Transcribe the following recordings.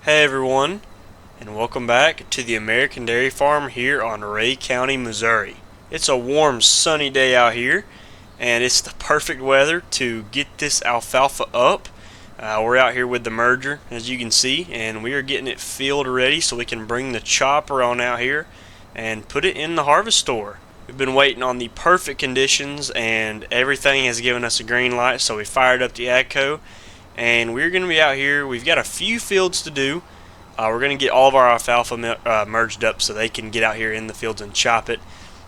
Hey everyone, and welcome back to the American Dairy Farm here on Ray County, Missouri. It's a warm, sunny day out here, and it's the perfect weather to get this alfalfa up. We're out here with the merger, as you can see, and we are getting it field ready so we can bring the chopper on out here and put it in the harvest store. We've been waiting on the perfect conditions, and everything has given us a green light, so we fired up the AGCO. And we're going to be out here. We've got a few fields to do. We're going to get all of our alfalfa merged up so they can get out here in the fields and chop it.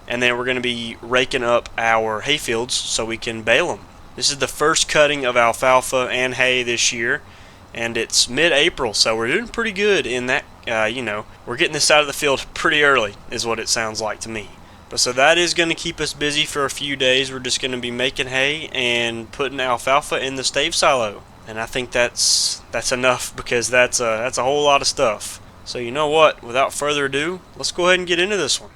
And then we're going to be raking up our hay fields so we can bale them. This is the first cutting of alfalfa and hay this year, and it's mid-April, so we're doing pretty good in that. We're getting this out of the field pretty early, is what it sounds like to me. But so that is going to keep us busy for a few days. We're just going to be making hay and putting alfalfa in the stave silo. And I think that's enough, because that's a whole lot of stuff. So you know what? Without further ado, let's go ahead and get into this one.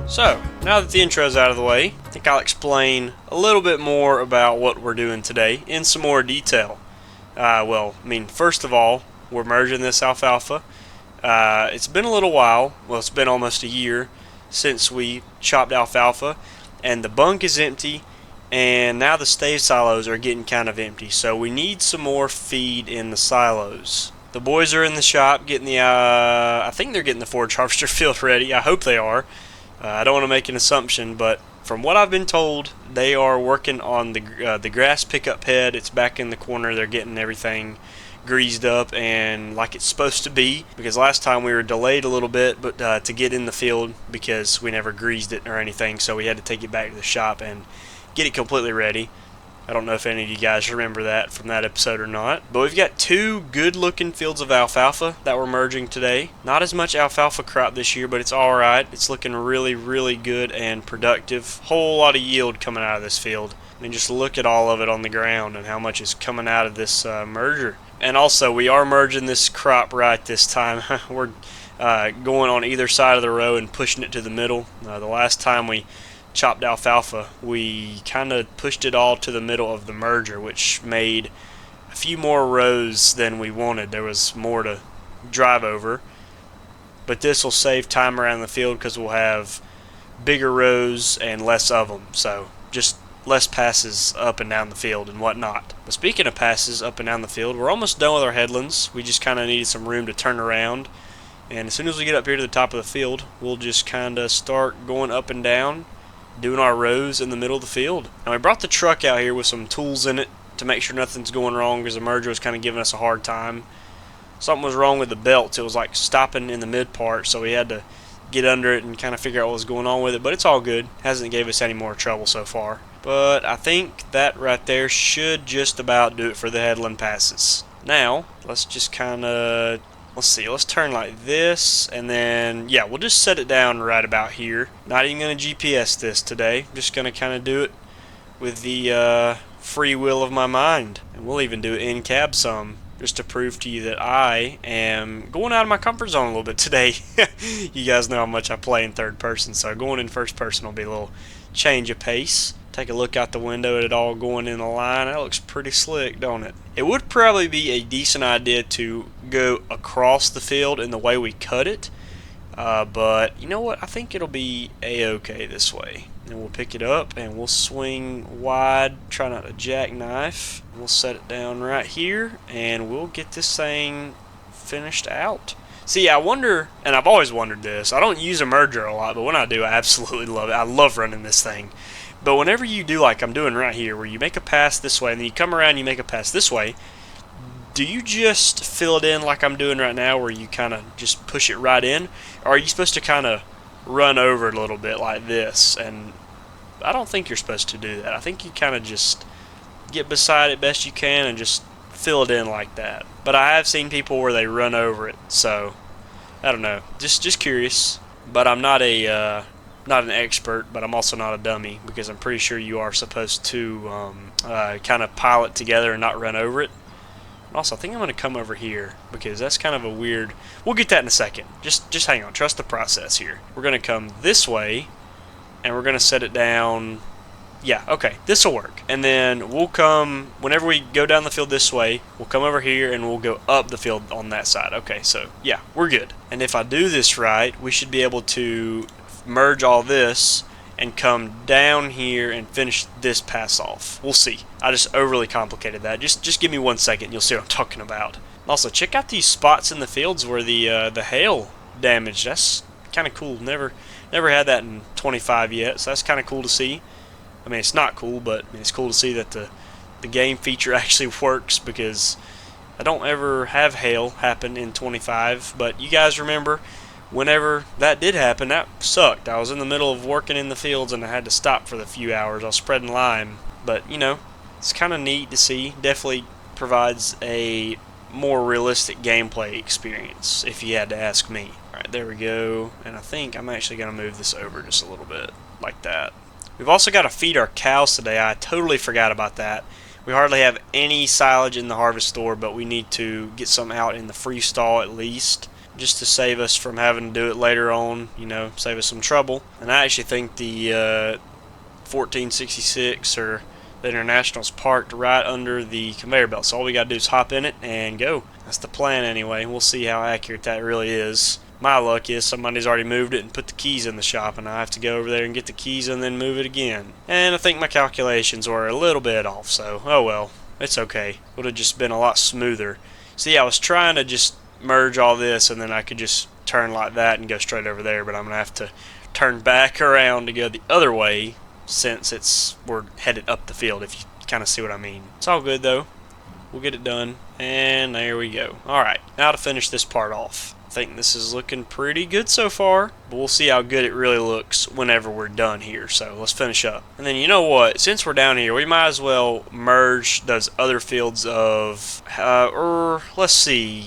So, now that the intro's out of the way, I think I'll explain a little bit more about what we're doing today in some more detail. First of all, we're merging this alfalfa. It's been a little while, it's been almost a year since we chopped alfalfa, and the bunk is empty, and now the stave silos are getting kind of empty, so we need some more feed in the silos. The boys are in the shop getting I think they're getting the forage harvester field ready. I hope they are. I don't want to make an assumption, but from what I've been told, they are working on the grass pickup head. It's back in the corner. They're getting everything greased up and like it's supposed to be, because last time we were delayed a little bit to get in the field because we never greased it or anything, so we had to take it back to the shop and get it completely ready. I don't know if any of you guys remember that from that episode or not. But we've got two good-looking fields of alfalfa that we're merging today. Not as much alfalfa crop this year, but it's alright. It's looking really, really good and productive. Whole lot of yield coming out of this field. I mean, just look at all of it on the ground and how much is coming out of this merger. And also, we are merging this crop right this time. We're going on either side of the row and pushing it to the middle. The last time we chopped alfalfa, we kind of pushed it all to the middle of the merger, which made a few more rows than we wanted. There was more to drive over, but this will save time around the field because we'll have bigger rows and less of them, so just less passes up and down the field and whatnot. But speaking of passes up and down the field, we're almost done with our headlands. We just kind of needed some room to turn around, and as soon as we get up here to the top of the field, we'll just kind of start going up and down, doing our rows in the middle of the field. Now, we brought the truck out here with some tools in it to make sure nothing's going wrong, because the merger was kind of giving us a hard time. Something was wrong with the belts. It was like stopping in the mid part, so we had to get under it and kind of figure out what was going on with it, but it's all good. Hasn't gave us any more trouble so far. But I think that right there should just about do it for the headland passes. Now, let's just kind of let's turn like this, and then, yeah, we'll just set it down right about here. Not even going to GPS this today. Just going to kind of do it with the free will of my mind. And we'll even do it in cab some, just to prove to you that I am going out of my comfort zone a little bit today. You guys know how much I play in third person, so going in first person will be a little change of pace. Take a look out the window at it all going in a line. That looks pretty slick, don't it? It would probably be a decent idea to go across the field in the way we cut it. But you know what? I think it'll be a-okay this way. And we'll pick it up and we'll swing wide. Try not to jackknife. We'll set it down right here and we'll get this thing finished out. See, I wonder, and I've always wondered this. I don't use a merger a lot, but when I do, I absolutely love it. I love running this thing. But whenever you do like I'm doing right here, where you make a pass this way and then you come around and you make a pass this way, do you just fill it in like I'm doing right now, where you kind of just push it right in? Or are you supposed to kind of run over it a little bit like this? And I don't think you're supposed to do that. I think you kind of just get beside it best you can and just fill it in like that. But I have seen people where they run over it, so I don't know. Just curious. But I'm not a not an expert, but I'm also not a dummy, because I'm pretty sure you are supposed to kind of pile it together and not run over it. And also, I think I'm going to come over here, because that's kind of a weird... We'll get that in a second. Just hang on. Trust the process here. We're going to come this way, and we're going to set it down... Yeah, okay, this will work. And then we'll come, whenever we go down the field this way, we'll come over here and we'll go up the field on that side. Okay, so yeah, we're good. And if I do this right, we should be able to merge all this and come down here and finish this pass off. We'll see. I just overly complicated that. Just give me 1 second, you'll see what I'm talking about. Also, check out these spots in the fields where the hail damage. That's kind of cool. Never had that in 25 yet, so that's kind of cool to see. I mean, it's not cool, but I mean, it's cool to see that the game feature actually works, because I don't ever have hail happen in 25. But you guys remember, whenever that did happen, that sucked. I was in the middle of working in the fields and I had to stop for the few hours. I was spreading lime. But, you know, it's kind of neat to see. Definitely provides a more realistic gameplay experience, if you had to ask me. Alright, there we go. And I think I'm actually going to move this over just a little bit, like that. We've also got to feed our cows today. I totally forgot about that. We hardly have any silage in the harvest store, but we need to get some out in the free stall at least, just to save us from having to do it later on, you know, save us some trouble. And I actually think the 1466 or the International's parked right under the conveyor belt, so all we got to do is hop in it and go. That's the plan anyway. We'll see how accurate that really is. My luck is somebody's already moved it and put the keys in the shop, and I have to go over there and get the keys and then move it again. And I think my calculations were a little bit off, so oh well, it's okay. Would have just been a lot smoother. See, I was trying to just merge all this, and then I could just turn like that and go straight over there, but I'm going to have to turn back around to go the other way, since we're headed up the field, if you kind of see what I mean. It's all good though. We'll get it done, and there we go. Alright, now to finish this part off. I think this is looking pretty good so far, but we'll see how good it really looks whenever we're done here. So let's finish up. And then, you know what, since we're down here, we might as well merge those other fields of let's see,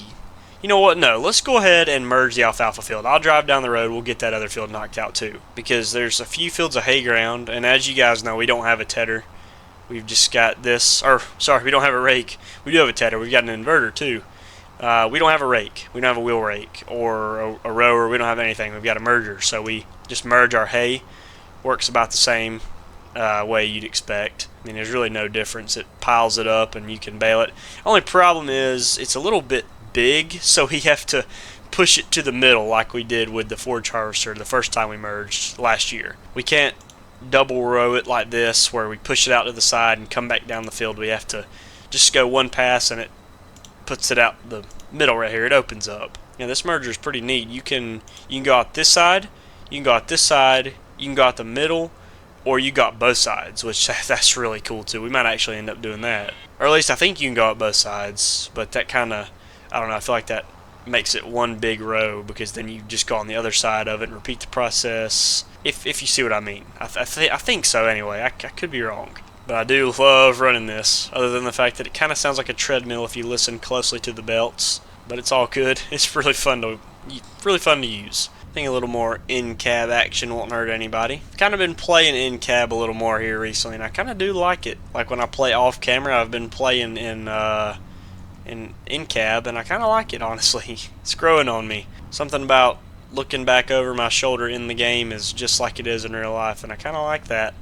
you know what, no, let's go ahead and merge the alfalfa field. I'll drive down the road, we'll get that other field knocked out too, because there's a few fields of hay ground, and as you guys know, we don't have a tedder. We've just got this, or sorry, we don't have a rake. We do have a tedder. We've got an inverter too. We don't have a rake. We don't have a wheel rake or a rower. We don't have anything. We've got a merger, so we just merge our hay. Works about the same way you'd expect. I mean, there's really no difference. It piles it up and you can bale it. Only problem is it's a little bit big, so we have to push it to the middle like we did with the forage harvester the first time we merged last year. We can't double row it like this where we push it out to the side and come back down the field. We have to just go one pass and it puts it out the middle right here. It opens up. Now this merger is pretty neat. You can go out this side, you can go out this side, you can go out the middle, or you got both sides, which that's really cool too. We might actually end up doing that, or at least I think you can go out both sides. But that kind of, I don't know, I feel like that makes it one big row, because then you just go on the other side of it and repeat the process, if you see what I mean. I think so anyway. I could be wrong, but I do love running this, other than the fact that it kind of sounds like a treadmill if you listen closely to the belts, but it's all good. It's really fun to use. I think a little more in-cab action won't hurt anybody. I've kind of been playing in-cab a little more here recently, and I kind of do like it. Like when I play off-camera, I've been playing in cab, and I kind of like it, honestly. It's growing on me. Something about looking back over my shoulder in the game is just like it is in real life, and I kind of like that.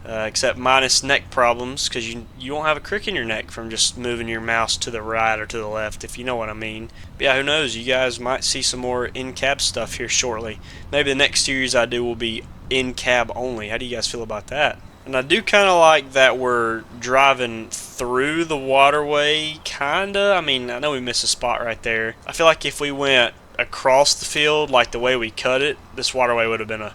Except minus neck problems, because you won't have a crick in your neck from just moving your mouse to the right or to the left, if you know what I mean. But yeah, who knows, you guys might see some more in-cab stuff here shortly. Maybe the next series I do will be in-cab only. How do you guys feel about that? And I do kind of like that we're driving through the waterway, kinda. I mean, I know we missed a spot right there. I feel like if we went across the field like the way we cut it, this waterway would have been a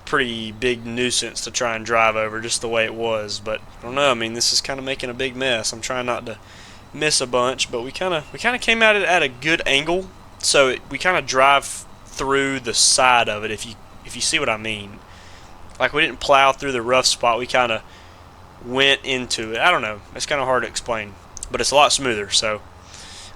pretty big nuisance to try and drive over just the way it was. But I don't know, I mean, this is kind of making a big mess. I'm trying not to miss a bunch, but we kind of came at it at a good angle, so we kind of drive through the side of it, if you see what I mean. Like, we didn't plow through the rough spot, we kind of went into it. I don't know, it's kind of hard to explain, but it's a lot smoother, so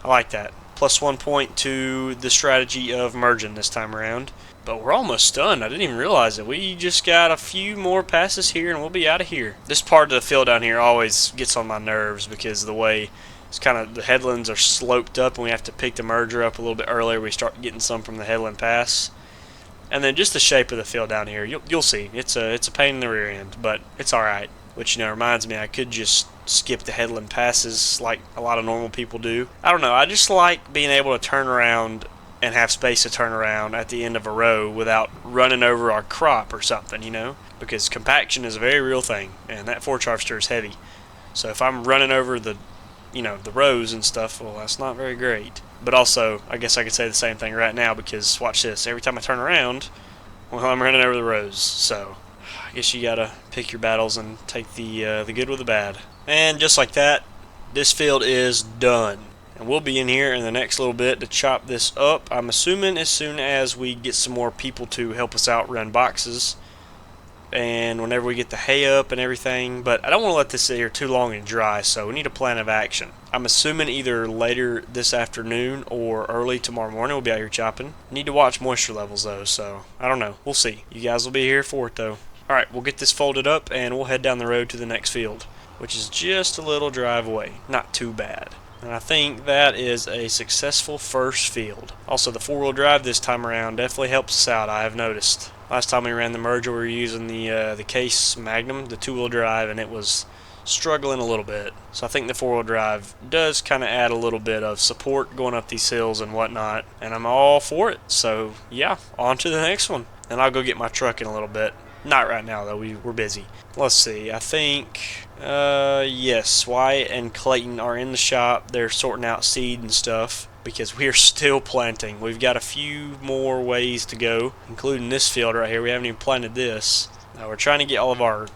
I like that. Plus 1 point to the strategy of merging this time around. But we're almost done. I didn't even realize it. We just got a few more passes here and we'll be out of here. This part of the field down here always gets on my nerves because of the way it's kind of, the headlands are sloped up and we have to pick the merger up a little bit earlier. We start getting some from the headland pass. And then just the shape of the field down here, you'll see. It's a pain in the rear end, but it's alright. Which, reminds me I could just skip the headland passes like a lot of normal people do. I don't know, I just like being able to turn around and have space to turn around at the end of a row without running over our crop or something, because compaction is a very real thing, and that 4-harvester is heavy. So if I'm running over the rows and stuff, well, that's not very great. But also, I guess I could say the same thing right now, because watch this, every time I turn around, well, I'm running over the rows. So I guess you gotta pick your battles and take the good with the bad. And just like that, this field is done. And we'll be in here in the next little bit to chop this up. I'm assuming as soon as we get some more people to help us out run boxes. And whenever we get the hay up and everything. But I don't want to let this sit here too long and dry, so we need a plan of action. I'm assuming either later this afternoon or early tomorrow morning we'll be out here chopping. Need to watch moisture levels though, so I don't know. We'll see. You guys will be here for it though. Alright, we'll get this folded up and we'll head down the road to the next field, which is just a little drive away. Not too bad. And I think that is a successful first field. Also, the 4-wheel drive this time around definitely helps us out, I have noticed. Last time we ran the merger, we were using the Case Magnum, the 2-wheel drive, and it was struggling a little bit. So I think the 4-wheel drive does kind of add a little bit of support going up these hills and whatnot, and I'm all for it. So yeah, on to the next one. And I'll go get my truck in a little bit. Not right now though, we're busy. Let's see, I think, yes, Wyatt and Clayton are in the shop. They're sorting out seed and stuff because we're still planting. We've got a few more ways to go, including this field right here. We haven't even planted this. We're trying to get all of our,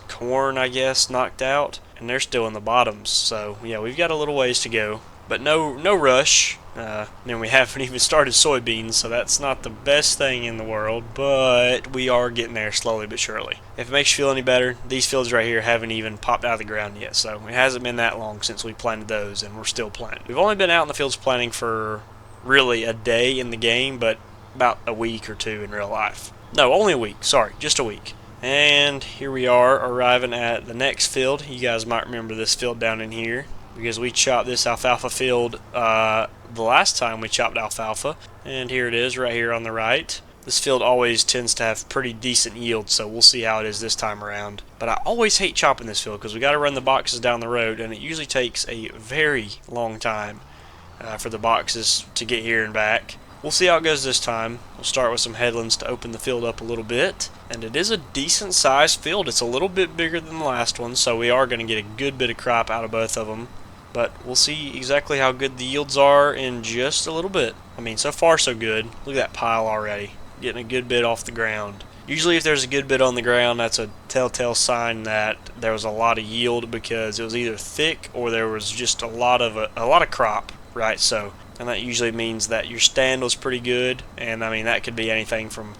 corn, I guess, knocked out, and they're still in the bottoms. So yeah, we've got a little ways to go, but no rush. And we haven't even started soybeans, so that's not the best thing in the world, but we are getting there slowly but surely. If it makes you feel any better, these fields right here haven't even popped out of the ground yet, so it hasn't been that long since we planted those, and we're still planting. We've only been out in the fields planting for really a day in the game, but about a week or two in real life. No, only a week, sorry, just a week. And here we are arriving at the next field. You guys might remember this field down in here, because we chopped this alfalfa field the last time we chopped alfalfa, and here it is right here on the right. This field always tends to have pretty decent yield, so we'll see how it is this time around. But I always hate chopping this field because we got to run the boxes down the road, and it usually takes a very long time for the boxes to get here and back. We'll see how it goes this time. We'll start with some headlands to open the field up a little bit, and it is a decent sized field. It's a little bit bigger than the last one, so we are going to get a good bit of crop out of both of them. But we'll see exactly how good the yields are in just a little bit. I mean, so far so good. Look at that pile already. Getting a good bit off the ground. Usually if there's a good bit on the ground, that's a telltale sign that there was a lot of yield, because it was either thick or there was just a lot of crop, right? So, and that usually means that your stand was pretty good, and I mean that could be anything from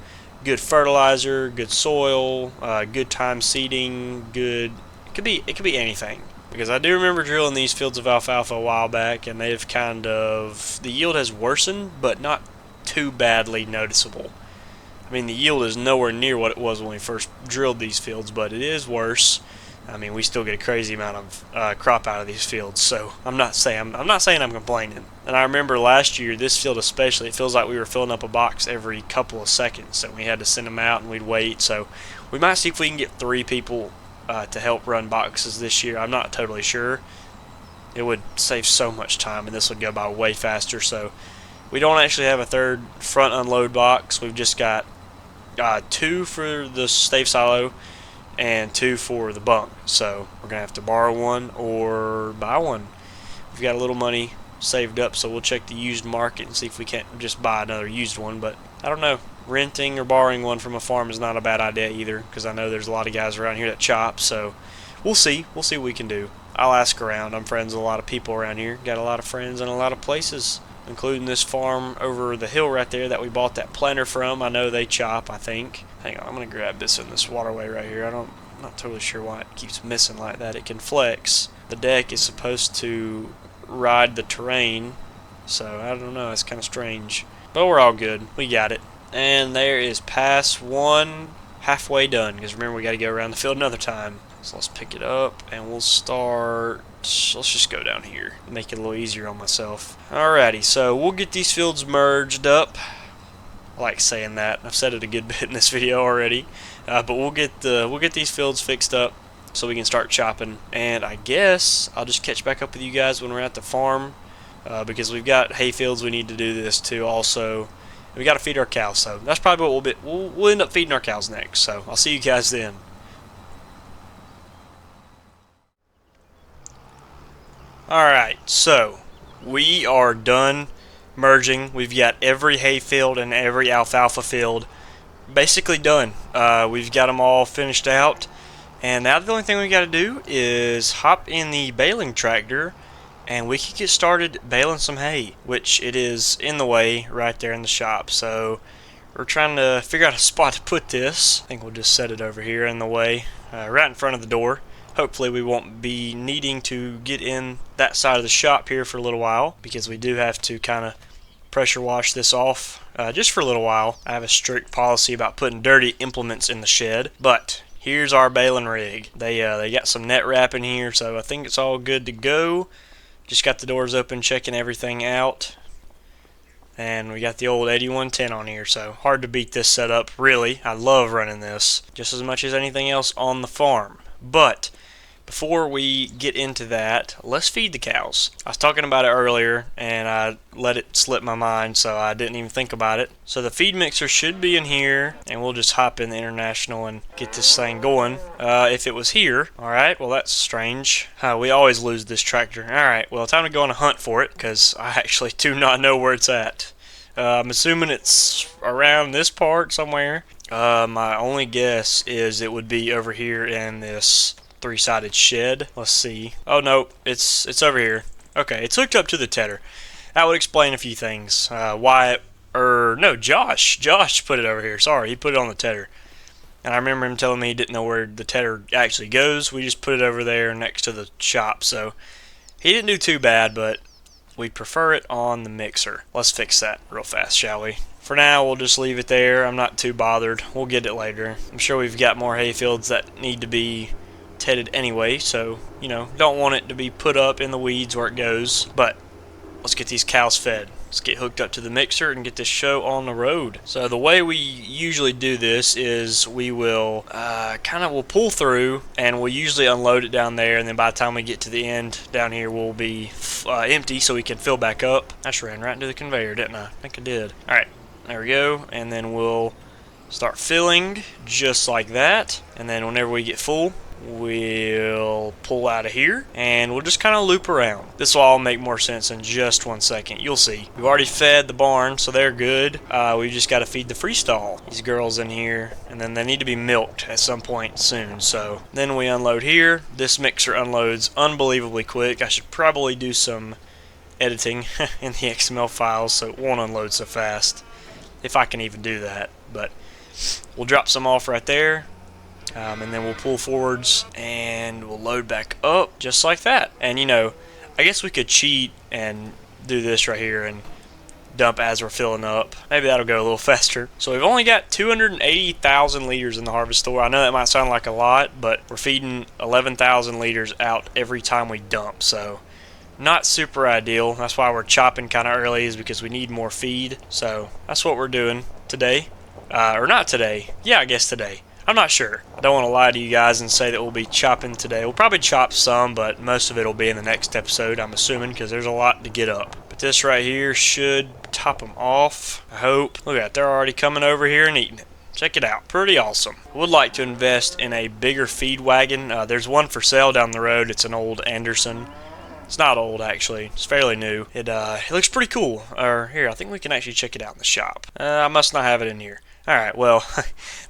good fertilizer, good soil, good time seeding, it could be anything. Because I do remember drilling these fields of alfalfa a while back, and the yield has worsened, but not too badly noticeable. I mean, the yield is nowhere near what it was when we first drilled these fields, but it is worse. I mean, we still get a crazy amount of crop out of these fields, so I'm not saying I'm complaining. And I remember last year, this field especially, it feels like we were filling up a box every couple of seconds, so we had to send them out and we'd wait. So we might see if we can get 3 people to help run boxes this year. I'm not totally sure. It would save so much time, and this would go by way faster. So we don't actually have a third front unload box. We've just got 2 for the stave silo and 2 for the bunk. So we're gonna have to borrow one or buy one. We've got a little money saved up, so we'll check the used market and see if we can't just buy another used one. But I don't know. Renting or borrowing one from a farm is not a bad idea either, because I know there's a lot of guys around here that chop, so we'll see what we can do. I'll ask around. I'm friends with a lot of people around here, got a lot of friends in a lot of places, including this farm over the hill right there that we bought that planter from. I know they chop, I think. Hang on, I'm going to grab this in this waterway right here. I'm not totally sure why it keeps missing like that. It can flex. The deck is supposed to ride the terrain, so I don't know, it's kind of strange. But we're all good. We got it. And there is pass 1 halfway done, because remember we got to go around the field another time. So let's pick it up and we'll start. Let's just go down here, make it a little easier on myself. Alrighty, so we'll get these fields merged up. I like saying that. I've said it a good bit in this video already, but we'll get these fields fixed up so we can start chopping. And I guess I'll just catch back up with you guys when we're at the farm, because we've got hay fields we need to do this too. Also, we got to feed our cows, so that's probably what we'll end up feeding our cows next. So I'll see you guys then. Alright, so we are done merging. We've got every hay field and every alfalfa field basically done. We've got them all finished out, and now the only thing we got to do is hop in the baling tractor and we can get started baling some hay, which it is in the way right there in the shop. So we're trying to figure out a spot to put this. I think we'll just set it over here in the way, right in front of the door. Hopefully we won't be needing to get in that side of the shop here for a little while, because we do have to kind of pressure wash this off just for a little while. I have a strict policy about putting dirty implements in the shed, but here's our baling rig. They got some net wrap in here, so I think it's all good to go. Just got the doors open, checking everything out. And we got the old 8110 on here, so hard to beat this setup, really. I love running this just as much as anything else on the farm. But before we get into that, let's feed the cows. I was talking about it earlier and I let it slip my mind, so I didn't even think about it. So the feed mixer should be in here, and we'll just hop in the International and get this thing going. If it was here, alright, well that's strange. We always lose this tractor. Alright, well time to go on a hunt for it, because I actually do not know where it's at. I'm assuming it's around this part somewhere. My only guess is it would be over here in this three-sided shed. Let's see. Oh no, it's over here. Okay, it's hooked up to the tedder. That would explain a few things. Josh put it over here. Sorry, he put it on the tedder. And I remember him telling me he didn't know where the tedder actually goes. We just put it over there next to the shop. So he didn't do too bad, but we prefer it on the mixer. Let's fix that real fast, shall we? For now, we'll just leave it there. I'm not too bothered. We'll get it later. I'm sure we've got more hay fields that need to be tedded anyway, so don't want it to be put up in the weeds where it goes. But let's get these cows fed. Let's get hooked up to the mixer and get this show on the road. So the way we usually do this is we will we'll pull through, and we'll usually unload it down there, and then by the time we get to the end down here we'll be empty, so we can fill back up. I just ran right into the conveyor, didn't I? I think I did. Alright, there we go, and then we'll start filling just like that, and then whenever we get full we'll pull out of here and we'll just kind of loop around. This will all make more sense in just 1 second. You'll see. We've already fed the barn, so they're good. We just got to feed the freestall. These girls in here, and then they need to be milked at some point soon. So then we unload here. This mixer unloads unbelievably quick. I should probably do some editing in the XML files so it won't unload so fast, if I can even do that. But we'll drop some off right there. And then we'll pull forwards and we'll load back up just like that. And I guess we could cheat and do this right here and dump as we're filling up. Maybe that'll go a little faster. So we've only got 280,000 liters in the harvest store. I know that might sound like a lot, but we're feeding 11,000 liters out every time we dump. So not super ideal. That's why we're chopping kind of early, is because we need more feed. So that's what we're doing today. Or not today. Yeah, I guess today. I'm not sure. I don't want to lie to you guys and say that we'll be chopping today. We'll probably chop some, but most of it will be in the next episode, I'm assuming, because there's a lot to get up. But this right here should top them off, I hope. Look at that, they're already coming over here and eating it. Check it out. Pretty awesome. Would like to invest in a bigger feed wagon. There's one for sale down the road. It's an old Anderson. It's not old, actually. It's fairly new. It looks pretty cool. Here, I think we can actually check it out in the shop. I must not have it in here. Alright, well,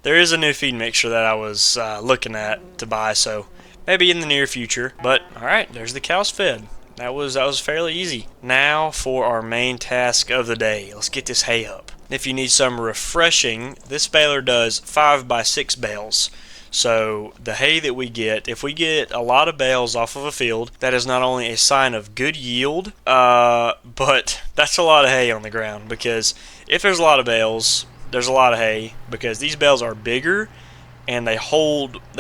there is a new feed mixer that I was looking at to buy, so maybe in the near future. But, alright, there's the cows fed. That was fairly easy. Now for our main task of the day. Let's get this hay up. If you need some refreshing, this baler does 5x6 bales. So the hay that we get, if we get a lot of bales off of a field, that is not only a sign of good yield, but that's a lot of hay on the ground, because if there's a lot of bales, there's a lot of hay because these bales are bigger and they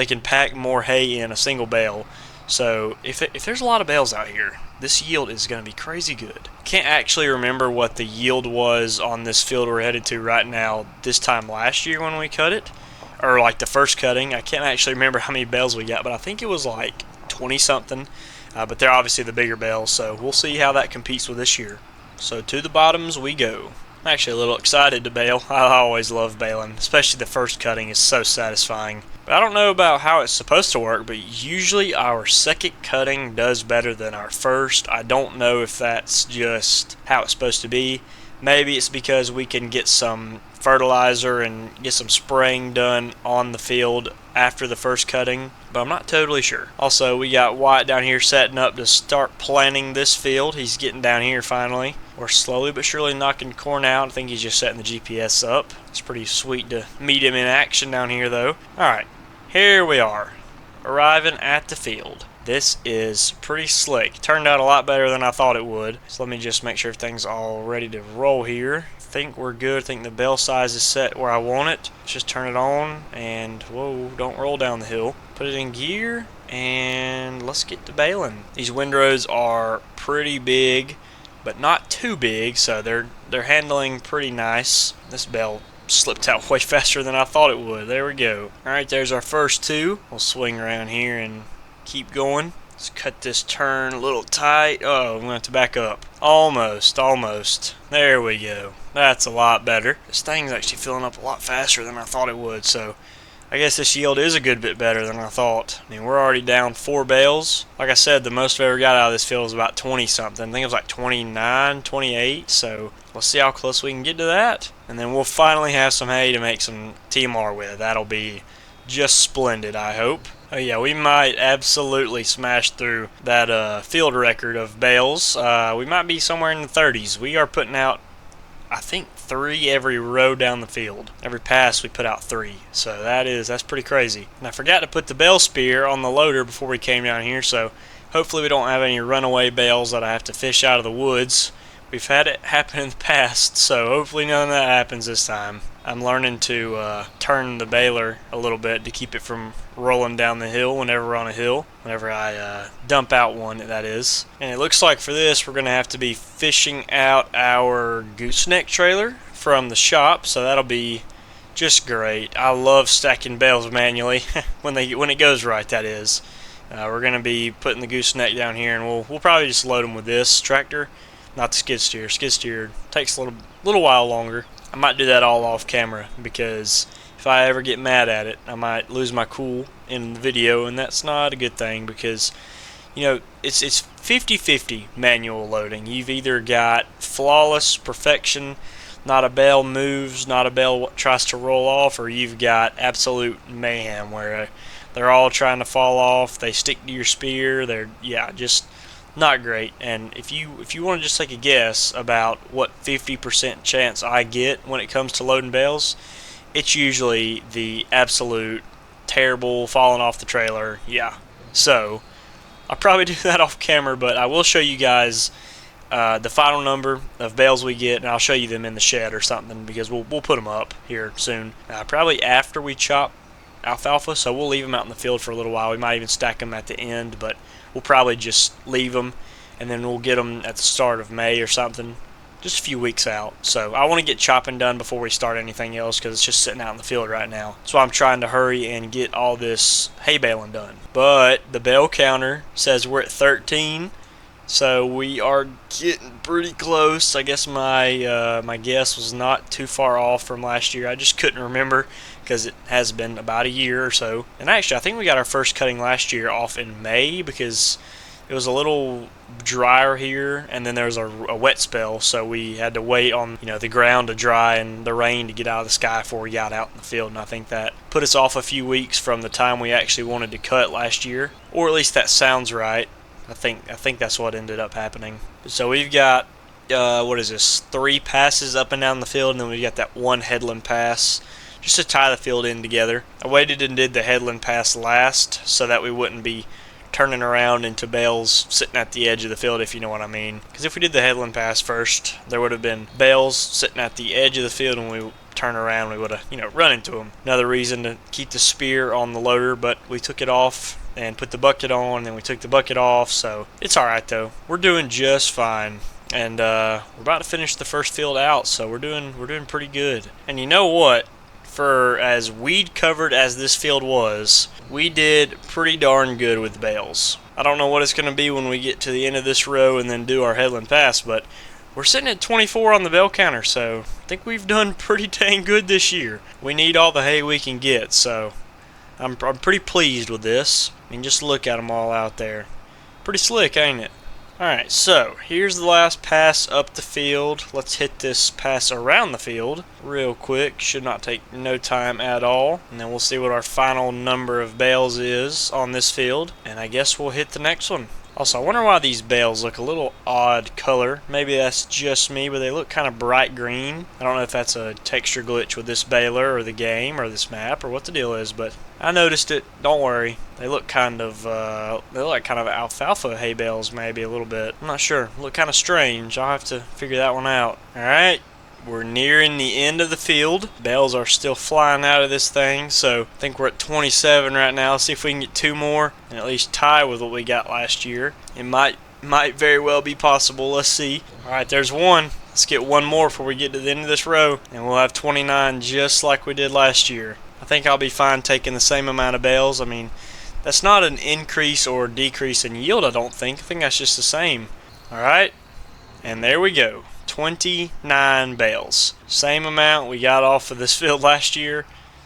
can pack more hay in a single bale. So if there's a lot of bales out here, this yield is going to be crazy good. Can't actually remember what the yield was on this field we're headed to right now this time last year when we cut it, or like the first cutting. I can't actually remember how many bales we got, but I think it was like 20 something. But they're obviously the bigger bales, so we'll see how that competes with this year. So to the bottoms we go. I'm actually a little excited to bale. I always love baling, especially the first cutting is so satisfying. But I don't know about how it's supposed to work, but usually our second cutting does better than our first. I don't know if that's just how it's supposed to be. Maybe it's because we can get some fertilizer and get some spraying done on the field after the first cutting, but I'm not totally sure. Also, we got Wyatt down here setting up to start planting this field. He's getting down here finally. We're slowly but surely knocking corn out. I think he's just setting the GPS up. It's pretty sweet to meet him in action down here though. Alright, here we are, arriving at the field. This is pretty slick. Turned out a lot better than I thought it would. So let me just make sure everything's all ready to roll here. I think we're good. I think the bale size is set where I want it. Let's just turn it on and whoa, don't roll down the hill. Put it in gear and let's get to baling. These windrows are pretty big, but not too big, so they're handling pretty nice. This bale slipped out way faster than I thought it would. There we go. Alright, there's our first two. We'll swing around here and keep going. Let's cut this turn a little tight. Oh, I'm going to have to back up. Almost. There we go. That's a lot better. This thing's actually filling up a lot faster than I thought it would, so I guess this yield is a good bit better than I thought. I mean, we're already down 4 bales. Like I said, the most I've ever got out of this field was about 20 something. I think it was like 29, 28, so let's see how close we can get to that. And then we'll finally have some hay to make some TMR with. That'll be just splendid, I hope. Oh yeah, we might absolutely smash through that field record of bales. We might be somewhere in the 30s. We are putting out, I think, 3 every row down the field. Every pass we put out 3. So that's pretty crazy. And I forgot to put the bale spear on the loader before we came down here, so hopefully we don't have any runaway bales that I have to fish out of the woods. We've had it happen in the past, so hopefully none of that happens this time. I'm learning to turn the baler a little bit to keep it from rolling down the hill whenever we're on a hill, whenever I dump out one, that is. And it looks like for this we're going to have to be fishing out our gooseneck trailer from the shop, so that'll be just great. I love stacking bales manually when it goes right, that is. We're going to be putting the gooseneck down here, and we'll probably just load them with this tractor, not the skid steer. Skid steer takes a little while longer. I might do that all off camera because if I ever get mad at it, I might lose my cool in the video, and that's not a good thing because, you know, it's 50-50 manual loading. You've either got flawless perfection, not a bale moves, not a bale tries to roll off, or you've got absolute mayhem where they're all trying to fall off, they stick to your spear, just not great. And if you want to just take a guess about what 50% chance I get when it comes to loading bales, it's usually the absolute terrible falling off the trailer. Yeah, so I'll probably do that off camera, but I will show you guys the final number of bales we get, and I'll show you them in the shed or something because we'll put them up here soon, probably after we chop alfalfa, so we'll leave them out in the field for a little while. We might even stack them at the end, but we'll probably just leave them, and then we'll get them at the start of May or something, just a few weeks out. So I want to get chopping done before we start anything else because it's just sitting out in the field right now. So I'm trying to hurry and get all this hay baling done. But the bale counter says we're at 13, so we are getting pretty close. I guess my guess was not too far off from last year. I just couldn't remember because it has been about a year or so. And actually, I think we got our first cutting last year off in May because it was a little drier here, and then there was a wet spell, so we had to wait on the ground to dry and the rain to get out of the sky before we got out in the field. And I think that put us off a few weeks from the time we actually wanted to cut last year, or at least that sounds right. I think that's what ended up happening. So we've got 3 passes up and down the field, and then we got that one headland pass just to tie the field in together. I waited and did the headland pass last so that we wouldn't be turning around into bales sitting at the edge of the field, if you know what I mean. Because if we did the headland pass first, there would have been bales sitting at the edge of the field, and we turn around, we would have, run into them. Another reason to keep the spear on the loader, but we took it off and put the bucket on, and then we took the bucket off, so it's alright though. We're doing just fine. And we're about to finish the first field out, so we're doing pretty good. And you know what? For as weed covered as this field was, we did pretty darn good with bales. I don't know what it's going to be when we get to the end of this row and then do our headland pass, but we're sitting at 24 on the bale counter, so I think we've done pretty dang good this year. We need all the hay we can get, so I'm pretty pleased with this. I mean, just look at them all out there. Pretty slick, ain't it? Alright, so here's the last pass up the field. Let's hit this pass around the field real quick. Should not take no time at all. And then we'll see what our final number of bales is on this field. And I guess we'll hit the next one. Also, I wonder why these bales look a little odd color. Maybe that's just me, but they look kind of bright green. I don't know if that's a texture glitch with this baler or the game or this map or what the deal is, but I noticed it. Don't worry. They look kind of, they look like kind of alfalfa hay bales maybe a little bit. I'm not sure. Look kind of strange. I'll have to figure that one out. Alright. We're nearing the end of the field. Bales are still flying out of this thing, so I think we're at 27 right now. Let's see if we can get 2 more and at least tie with what we got last year. It might very well be possible. Let's see. Alright, there's one. Let's get one more before we get to the end of this row, and we'll have 29 just like we did last year. I think I'll be fine taking the same amount of bales. I mean, that's not an increase or decrease in yield, I don't think. I think that's just the same. Alright, and there we go. 29 bales. Same amount we got off of this field last year,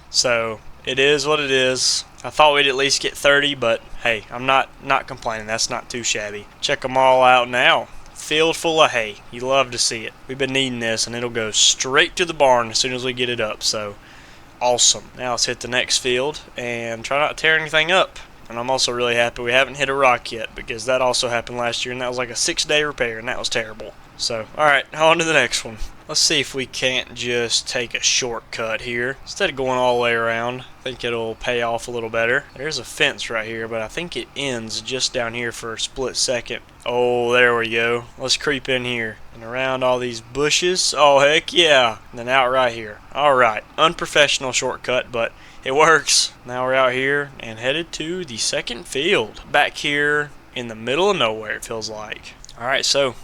so it is what it is. I thought we'd at least get 30, but hey, I'm not complaining. That's not too shabby. Check them all out now. Field full of hay. You love to see it. We've been needing this, and it'll go straight to the barn as soon as we get it up, so awesome. Now let's hit the next field and try not to tear anything up. And I'm also really happy we haven't hit a rock yet, because that also happened last year, and that was like a 6-day repair, and that was terrible. So, alright, on to the next one. Let's see if we can't just take a shortcut here. Instead of going all the way around, I think it'll pay off a little better. There's a fence right here, but I think it ends just down here for a split second. Oh, there we go. Let's creep in here and around all these bushes. Oh, heck yeah. And then out right here. Alright, unprofessional shortcut, but it works. Now we're out here and headed to the second field. Back here in the middle of nowhere, it feels like. Alright, so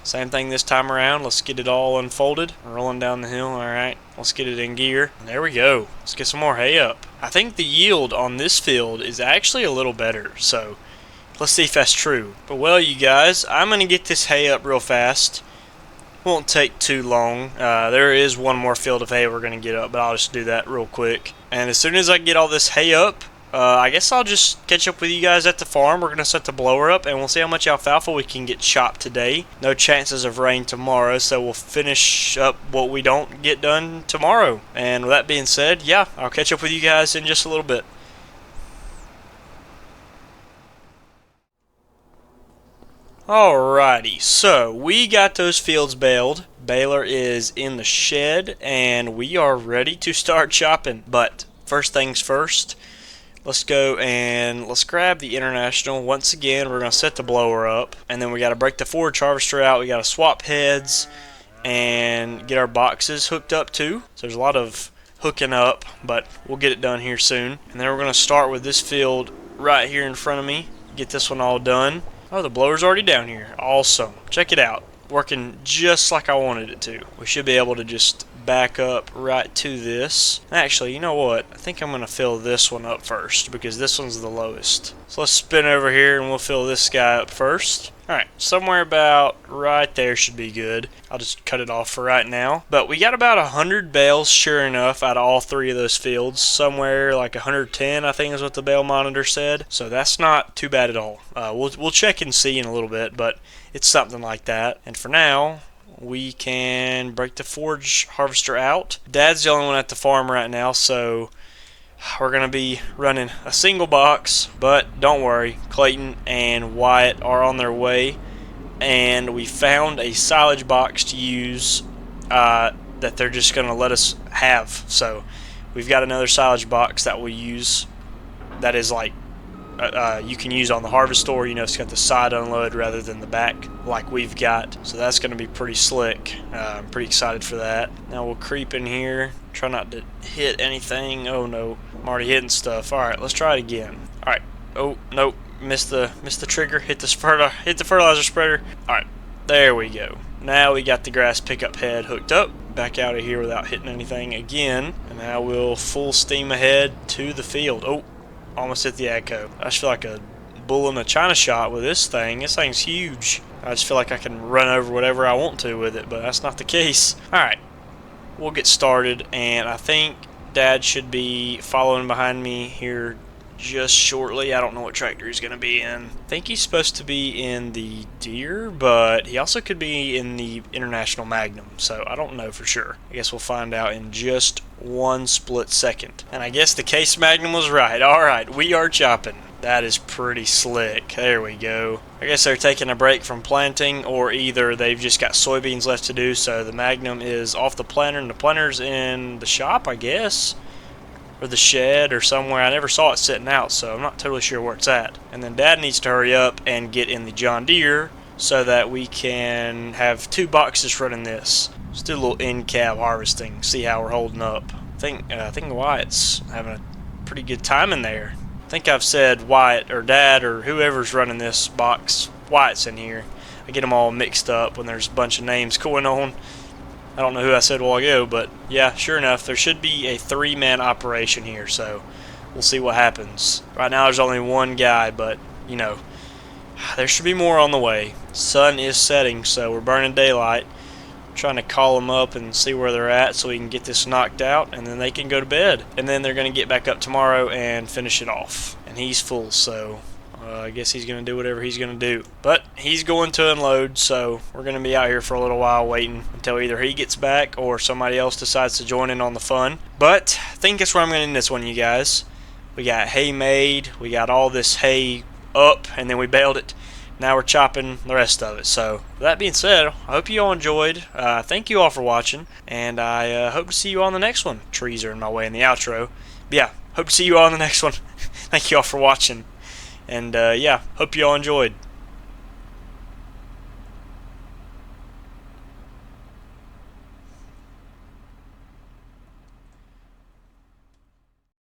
same thing this time around. Let's get it all unfolded. Rolling down the hill. Alright, let's get it in gear. And there we go. Let's get some more hay up. I think the yield on this field is actually a little better, so let's see if that's true. But well, you guys, I'm going to get this hay up real fast. Won't take too long. There is one more field of hay we're going to get up, but I'll just do that real quick. And as soon as I get all this hay up, I guess I'll just catch up with you guys at the farm. We're going to set the blower up, and we'll see how much alfalfa we can get chopped today. No chances of rain tomorrow, so we'll finish up what we don't get done tomorrow. And with that being said, yeah, I'll catch up with you guys in just a little bit. Alrighty, so we got those fields baled. Baler is in the shed, and we are ready to start chopping. But first things first, let's go and let's grab the International. Once again, we're going to set the blower up, and then we got to break the forage harvester out. We got to swap heads and get our boxes hooked up too. So there's a lot of hooking up, but we'll get it done here soon. And then we're going to start with this field right here in front of me. Get this one all done. Oh, the blower's already down here. Awesome. Check it out. Working just like I wanted it to. We should be able to just back up right to this. Actually, you know what? I think I'm going to fill this one up first, because this one's the lowest. So let's spin over here and we'll fill this guy up first. Alright, somewhere about right there should be good. I'll just cut it off for right now. But we got about 100 bales, sure enough, out of all 3 of those fields. Somewhere like 110, I think is what the bale monitor said. So that's not too bad at all. We'll check and see in a little bit, but it's something like that. And for now, we can break the forage harvester out. Dad's the only one at the farm right now, so we're going to be running a single box, but don't worry, Clayton and Wyatt are on their way, and we found a silage box to use that they're just going to let us have. So we've got another silage box that we'll use that is like you can use on the harvester. You know, it's got the side unload rather than the back like we've got. So that's going to be pretty slick. I'm pretty excited for that. Now we'll creep in here. Try not to hit anything. Oh no, I'm already hitting stuff. All right, let's try it again. All right. Oh nope, missed the trigger. Hit the fertilizer spreader. All right, there we go. Now we got the grass pickup head hooked up. Back out of here without hitting anything again. And now we'll full steam ahead to the field. Oh, almost hit the AGCO. I just feel like a bull in a china shot with this thing. This thing's huge. I just feel like I can run over whatever I want to with it, but that's not the case. Alright, we'll get started, and I think Dad should be following behind me here just shortly. I don't know what tractor he's going to be in. I think he's supposed to be in the Deere, but he also could be in the International Magnum, so I don't know for sure. I guess we'll find out in just one split second. And I guess the Case Magnum was right. Alright, we are chopping. That is pretty slick. There we go. I guess they're taking a break from planting, or either they've just got soybeans left to do, so the Magnum is off the planter, and the planter's in the shop, I guess, or the shed or somewhere. I never saw it sitting out, so I'm not totally sure where it's at. And then Dad needs to hurry up and get in the John Deere so that we can have 2 boxes running this. Let's do a little in-cab harvesting, see how we're holding up. I think Wyatt's having a pretty good time in there. I think I've said Wyatt or Dad or whoever's running this box. Wyatt's in here. I get them all mixed up when there's a bunch of names going on. I don't know who I said a while ago, but yeah, sure enough, there should be a 3-man operation here, so we'll see what happens. Right now there's only one guy, but, you know, there should be more on the way. Sun is setting, so we're burning daylight. Trying to call them up and see where they're at so we can get this knocked out, and then they can go to bed. And then they're going to get back up tomorrow and finish it off. And he's full, so I guess he's going to do whatever he's going to do. But he's going to unload, so we're going to be out here for a little while waiting until either he gets back or somebody else decides to join in on the fun. But I think that's where I'm going to end this one, you guys. We got hay made, we got all this hay up, and then we baled it. Now we're chopping the rest of it. So with that being said, I hope you all enjoyed. Thank you all for watching, and I hope to see you all in the next one. Trees are in my way in the outro. But yeah, hope to see you all in the next one. Thank you all for watching, and yeah, hope you all enjoyed.